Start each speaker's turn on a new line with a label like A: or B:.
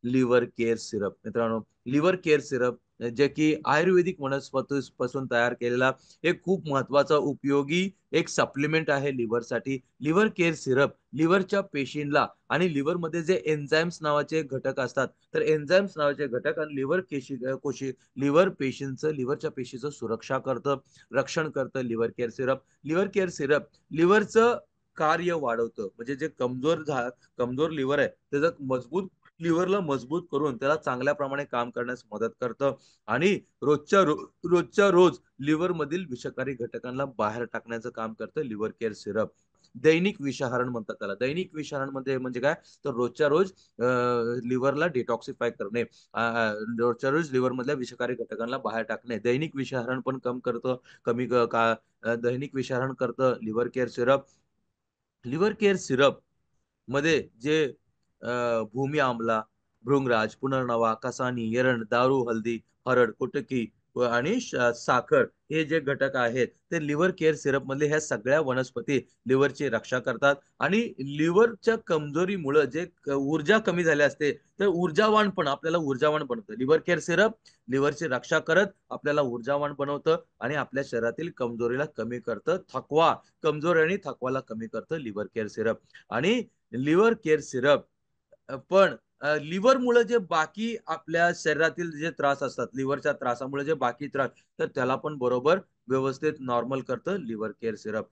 A: Liver care syrup. मित्रांनो, liver care syrup जे की आयुर्वेदिक वनस्पतीपासून तयार केलेला एक खूप महत्त्वाचा उपयोगी एक सप्लिमेंट आहे लिव्हरसाठी. लिव्हर केअर सिरप लिव्हरच्या पेशींना आणि लिव्हरमध्ये जे एन्झाईम्स नावाचे घटक असतात, तर एन्झाईम्स नावाचे घटक आणि लिव्हर पेशींचं लिव्हरच्या पेशीचं सुरक्षा करतं, रक्षण करतं liver care syrup. Liver care syrup लिव्हरचं कार्य वाढवतं. म्हणजे जे कमजोर लिव्हर आहे, त्याचं लिव्हरला मजबूत करून त्याला चांगल्या प्रमाणे काम करण्यास मदत करतं आणि रोजच्या रोज लिव्हरमधील विषकारी घटकांना बाहेर टाकण्याचं काम करतं लिव्हर केअर सिरप. दैनिक विषहरण म्हणतात त्याला. दैनिक विषहरणमध्ये म्हणजे काय? तर रोजच्या रोज लिव्हरला डिटॉक्सिफाय करणे. रोजच्या रोज लिव्हरमधल्या विषकारी घटकांना बाहेर टाकणे. दैनिक विषहरण पण कम करतं. कमी क का दैनिक विषहरण करतं liver care syrup. Liver care syrup मध्ये जे भूमी आमला, भृंगराज, पुनर्नवा, कसानी, एरंड, दारू, हळदी, हळद, कुटकी आणि साखर हे जे घटक आहेत, ते लिव्हर केअर सिरपमधले ह्या सगळ्या वनस्पती लिव्हरची रक्षा करतात आणि लिव्हरच्या कमजोरीमुळं ऊर्जा कमी झाली असते, तर आपल्याला ऊर्जावान बनवतं. लिव्हर केअर सिरप लिव्हरची रक्षा करत आपल्याला ऊर्जावान बनवतं आणि आपल्या शरीरातील कमजोरीला कमी करतं. कमजोरी आणि थकवाला कमी करतं लिव्हर केअर सिरप आणि लिव्हर केअर सिरप पण लिव्हरमुळे जे बाकी आपल्या शरीरातील जे त्रास असतात, लिव्हरच्या त्रासामुळे जे बाकी त्रास, तर त्याला पण बरोबर व्यवस्थित नॉर्मल करतं लिव्हर केअर सिरप.